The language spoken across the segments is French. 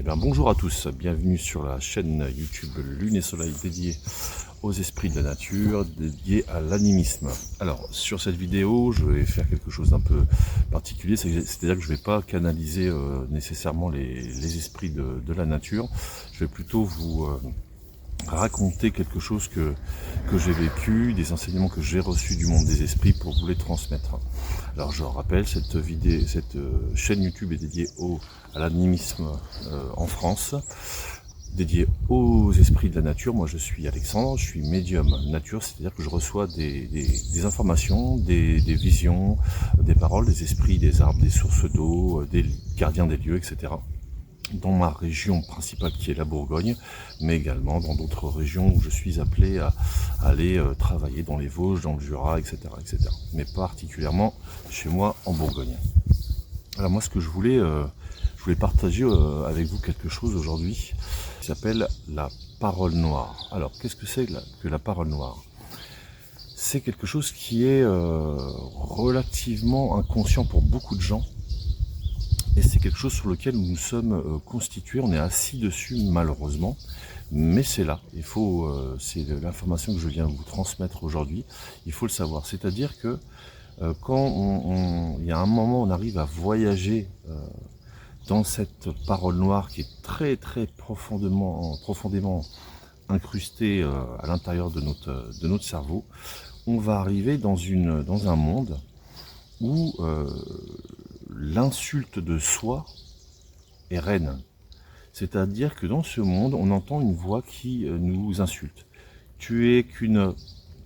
Eh bien, bonjour à tous, bienvenue sur la chaîne YouTube Lune et Soleil dédiée aux esprits de la nature, dédiée à l'animisme. Alors, sur cette vidéo, je vais faire quelque chose d'un peu particulier, c'est-à-dire que je ne vais pas canaliser nécessairement les esprits de la nature, je vais plutôt vous raconter quelque chose que j'ai vécu, des enseignements que j'ai reçus du monde des esprits pour vous les transmettre. Alors je rappelle, cette chaîne YouTube est dédiée à l'animisme en France, dédiée aux esprits de la nature. Moi je suis Alexandre, je suis médium nature, c'est-à-dire que je reçois des informations, des visions, des paroles, des esprits, des arbres, des sources d'eau, des gardiens des lieux, etc. Dans ma région principale qui est la Bourgogne, mais également dans d'autres régions où je suis appelé à aller travailler dans les Vosges, dans le Jura, etc., etc. Mais particulièrement chez moi en Bourgogne. Alors moi ce que je voulais partager avec vous quelque chose aujourd'hui qui s'appelle la parole noire. Alors qu'est-ce que c'est que la parole noire? C'est quelque chose qui est relativement inconscient pour beaucoup de gens. Et c'est quelque chose sur lequel nous sommes constitués, on est assis dessus malheureusement, mais c'est là, c'est l'information que je viens vous transmettre aujourd'hui, il faut le savoir. C'est-à-dire que quand il y a un moment on arrive à voyager dans cette parole noire qui est très très profondément incrustée à l'intérieur de notre cerveau, on va arriver dans un monde où l'insulte de soi est reine. C'est-à-dire que dans ce monde, on entend une voix qui nous insulte. Tu es qu'une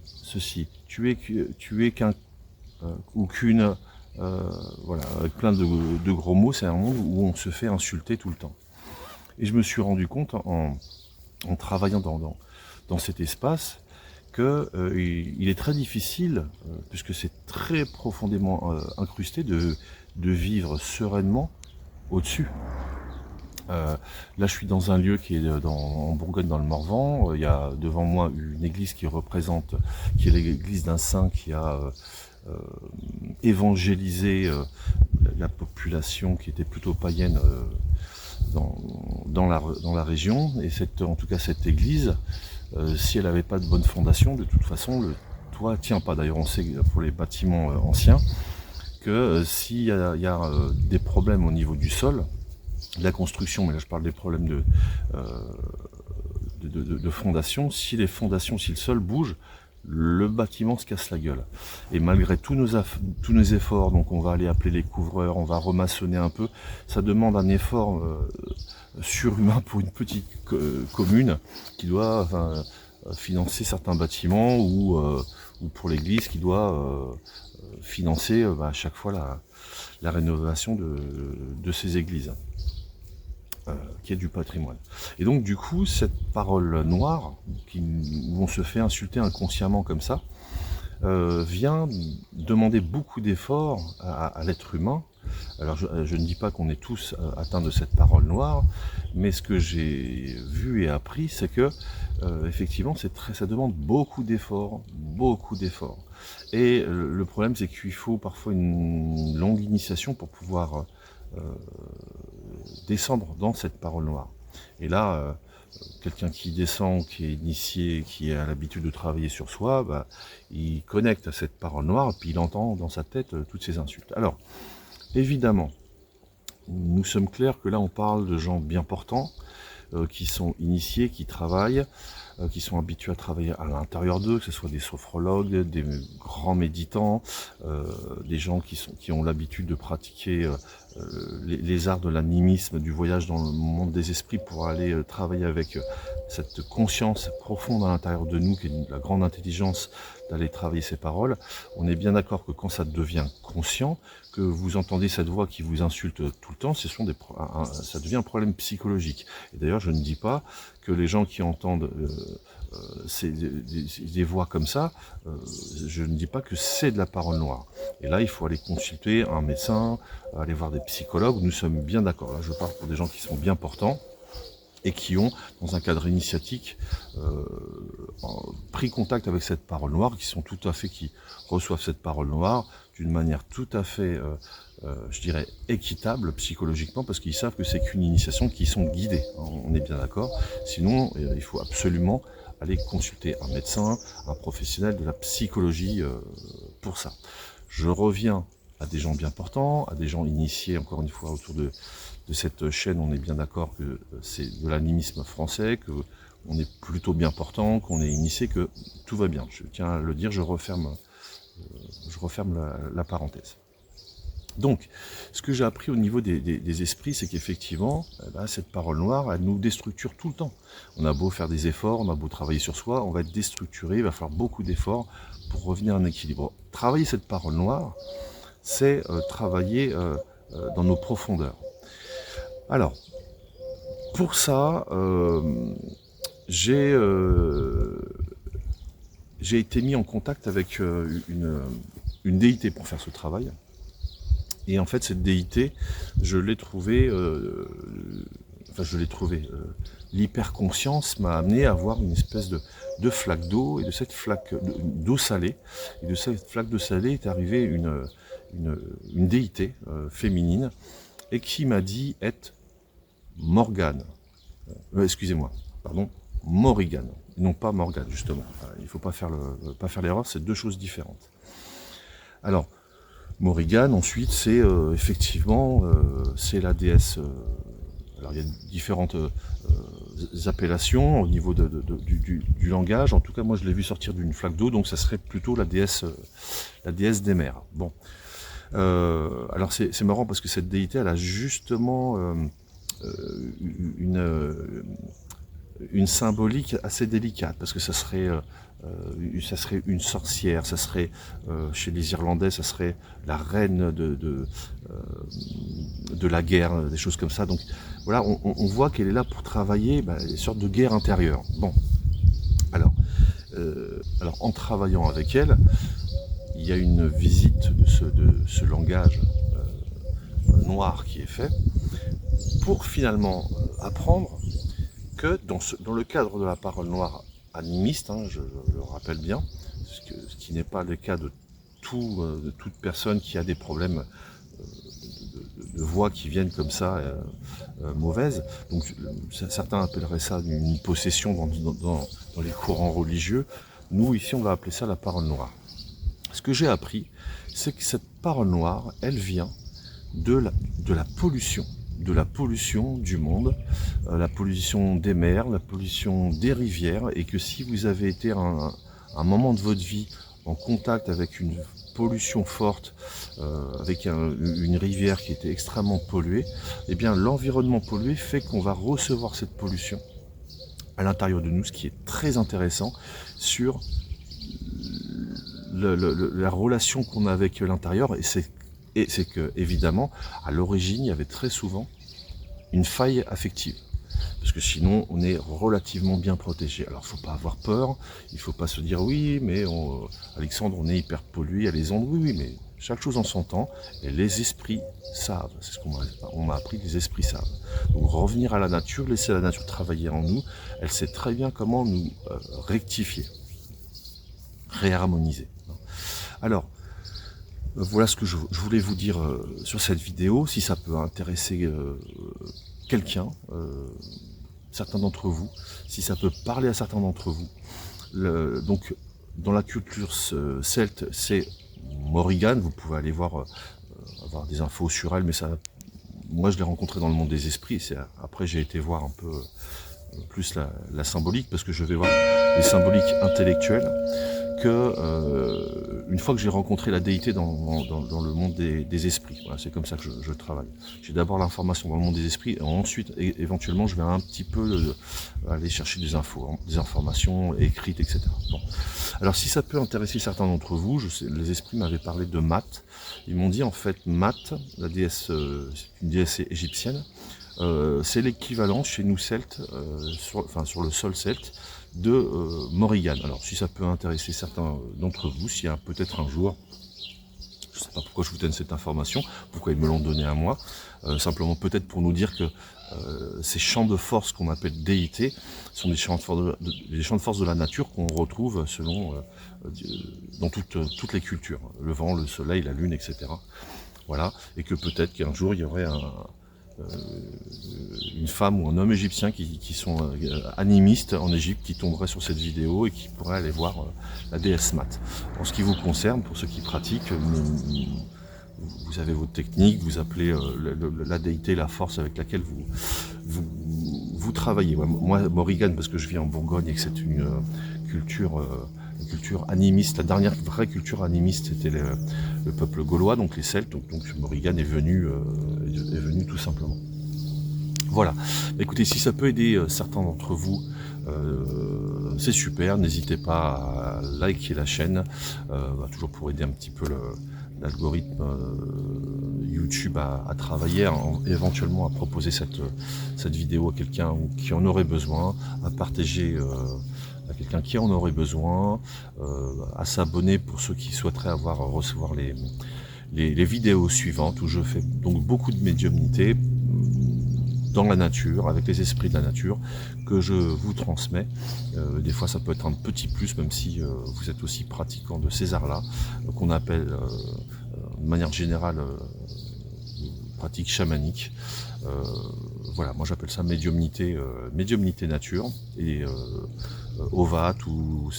ceci, tu es qu'un ou qu'une voilà, avec plein de gros mots. C'est un monde où on se fait insulter tout le temps. Et je me suis rendu compte en travaillant dans cet espace que il est très difficile, puisque c'est très profondément incrusté, de vivre sereinement au-dessus. Là je suis dans un lieu qui est en Bourgogne, dans le Morvan. Il y a devant moi une église qui est l'église d'un saint qui a évangélisé la population qui était plutôt païenne dans la région. Et en tout cas cette église, si elle n'avait pas de bonne fondation, de toute façon le toit tient pas. D'ailleurs on sait pour les bâtiments anciens que s'il y a des problèmes au niveau du sol, de la construction, mais là je parle des problèmes de fondation, si le sol bouge, le bâtiment se casse la gueule. Et malgré tous nos efforts, donc on va aller appeler les couvreurs, on va remaçonner un peu, ça demande un effort surhumain pour une petite commune qui doit financer certains bâtiments ou pour l'église qui doit financer à chaque fois la rénovation de ces églises. Qui est du patrimoine. Et donc du coup, cette parole noire, où on se fait insulter inconsciemment comme ça, vient demander beaucoup d'efforts à l'être humain. Alors je ne dis pas qu'on est tous atteints de cette parole noire, mais ce que j'ai vu et appris, c'est que effectivement, ça demande beaucoup d'efforts, beaucoup d'efforts. Et le problème, c'est qu'il faut parfois une longue initiation pour pouvoir descendre dans cette parole noire. Et là, quelqu'un qui descend, qui est initié, qui a l'habitude de travailler sur soi, il connecte à cette parole noire, et puis il entend dans sa tête toutes ces insultes. Alors, évidemment, nous sommes clairs que là on parle de gens bien portants, qui sont initiés, qui travaillent, qui sont habitués à travailler à l'intérieur d'eux, que ce soit des sophrologues, des grands méditants, des gens qui ont l'habitude de pratiquer les arts de l'animisme, du voyage dans le monde des esprits pour aller travailler avec cette conscience profonde à l'intérieur de nous, qui est la grande intelligence d'aller travailler ces paroles. On est bien d'accord que quand ça devient conscient, que vous entendez cette voix qui vous insulte tout le temps, ça devient un problème psychologique. Et d'ailleurs, je ne dis pas que les gens qui entendent des voix comme ça, je ne dis pas que c'est de la parole noire. Et là, il faut aller consulter un médecin, aller voir des psychologues, nous sommes bien d'accord. Là, je parle pour des gens qui sont bien portants et qui ont, dans un cadre initiatique, pris contact avec cette parole noire, qui reçoivent cette parole noire d'une manière tout à fait, je dirais, équitable psychologiquement, parce qu'ils savent que c'est qu'une initiation qui sont guidés, on est bien d'accord. Sinon, il faut absolument aller consulter un médecin, un professionnel de la psychologie pour ça. Je reviens à des gens bien portants, à des gens initiés, encore une fois, autour de cette chaîne. On est bien d'accord que c'est de l'animisme français, que on est plutôt bien portant, qu'on est initié, que tout va bien. Je tiens à le dire, je referme la parenthèse. Donc, ce que j'ai appris au niveau des esprits, c'est qu'effectivement, cette parole noire, elle nous déstructure tout le temps. On a beau faire des efforts, on a beau travailler sur soi, on va être déstructuré, il va falloir beaucoup d'efforts pour revenir en équilibre. Travailler cette parole noire, c'est travailler dans nos profondeurs. Alors, pour ça, j'ai été mis en contact avec une déité pour faire ce travail. Et en fait, cette déité, je l'ai trouvée, l'hyperconscience m'a amené à voir une espèce de flaque d'eau, et de cette flaque d'eau salée, et de cette flaque d'eau salée est arrivée une déité féminine, et qui m'a dit être Morgane. Excusez-moi, pardon, Morrigan, non pas Morgane, justement. Il ne faut pas faire l'erreur, c'est deux choses différentes. Alors, Morrigan, ensuite, c'est effectivement, c'est la déesse. Alors, il y a différentes appellations au niveau du langage. En tout cas, moi, je l'ai vu sortir d'une flaque d'eau, donc ça serait plutôt la déesse des mers. Bon, alors c'est marrant parce que cette déité, elle a justement une symbolique assez délicate, parce que ça serait une sorcière, ça serait chez les Irlandais, ça serait la reine de la guerre, des choses comme ça. Donc voilà, on voit qu'elle est là pour travailler des sortes de guerre intérieure. Bon, alors en travaillant avec elle, il y a une visite de ce langage noir qui est fait, pour finalement apprendre que dans le cadre de la parole noire animiste, je le rappelle bien, ce qui n'est pas le cas de toute personne qui a des problèmes de voix qui viennent comme ça, mauvaises. Donc certains appelleraient ça une possession dans les courants religieux. Nous, ici, on va appeler ça la parole noire. Ce que j'ai appris, c'est que cette parole noire, elle vient de la pollution du monde, la pollution des mers, la pollution des rivières, et que si vous avez été un moment de votre vie en contact avec une pollution forte, avec une rivière qui était extrêmement polluée, eh bien l'environnement pollué fait qu'on va recevoir cette pollution à l'intérieur de nous, ce qui est très intéressant sur la relation qu'on a avec l'intérieur, et c'est que, évidemment, à l'origine, il y avait très souvent une faille affective. Parce que sinon, on est relativement bien protégé. Alors, il ne faut pas avoir peur, il ne faut pas se dire, oui, mais Alexandre, on est hyper pollué, il y a les ondes. Oui, mais chaque chose en son temps, et les esprits savent. C'est ce qu'on m'a appris, les esprits savent. Donc, revenir à la nature, laisser la nature travailler en nous, elle sait très bien comment nous rectifier, réharmoniser. Alors, voilà ce que je voulais vous dire sur cette vidéo. Si ça peut intéresser quelqu'un, certains d'entre vous, si ça peut parler à certains d'entre vous. Donc, dans la culture celte, c'est Morrigan. Vous pouvez aller voir, avoir des infos sur elle, mais ça, moi je l'ai rencontrée dans le monde des esprits. Après, j'ai été voir un peu plus la symbolique, parce que je vais voir les symboliques intellectuelles. Une fois que j'ai rencontré la déité dans le monde des esprits, voilà, c'est comme ça que je travaille. J'ai d'abord l'information dans le monde des esprits, et ensuite, éventuellement, je vais un petit peu aller chercher des infos, des informations écrites, etc. Bon. Alors, si ça peut intéresser certains d'entre vous, les esprits m'avaient parlé de Math. Ils m'ont dit, en fait, Math, la déesse, c'est une déesse égyptienne, c'est l'équivalent chez nous celtes, sur le sol celte, de Morrigan. Alors si ça peut intéresser certains d'entre vous, s'il y a peut-être un jour, je sais pourquoi je vous donne cette information, pourquoi ils me l'ont donné à moi, simplement peut-être pour nous dire que ces champs de force qu'on appelle déités sont des champs de force de la nature qu'on retrouve selon dans toutes les cultures, le vent, le soleil, la lune, etc. Voilà, et que peut-être qu'un jour il y aurait une femme ou un homme égyptien qui sont animistes en Égypte, qui tomberaient sur cette vidéo et qui pourraient aller voir la déesse Mat. En ce qui vous concerne, pour ceux qui pratiquent, vous avez votre technique, vous appelez la déité, la force avec laquelle vous travaillez. Moi, Morrigan, parce que je vis en Bourgogne et que c'est une culture animiste, la dernière vraie culture animiste, c'était le peuple gaulois, donc les Celtes, donc Morrigan est venu tout simplement. Voilà, écoutez, si ça peut aider certains d'entre vous, c'est super, n'hésitez pas à liker la chaîne, toujours pour aider un petit peu l'algorithme YouTube à travailler, éventuellement à proposer cette vidéo à quelqu'un qui en aurait besoin, à partager à quelqu'un qui en aurait besoin, à s'abonner pour ceux qui souhaiteraient recevoir les vidéos suivantes où je fais donc beaucoup de médiumnité dans la nature, avec les esprits de la nature, que je vous transmets. Des fois ça peut être un petit plus, même si vous êtes aussi pratiquant de ces arts-là, qu'on appelle de manière générale pratique chamanique. Voilà, moi j'appelle ça médiumnité nature, et Ovat ou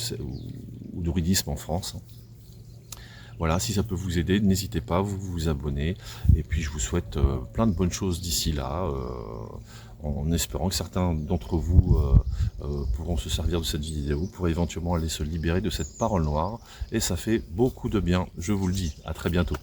druidisme en France. Voilà, si ça peut vous aider, n'hésitez pas, vous abonnez, et puis je vous souhaite plein de bonnes choses d'ici là, en espérant que certains d'entre vous pourront se servir de cette vidéo pour éventuellement aller se libérer de cette parole noire, et ça fait beaucoup de bien, je vous le dis. À très bientôt.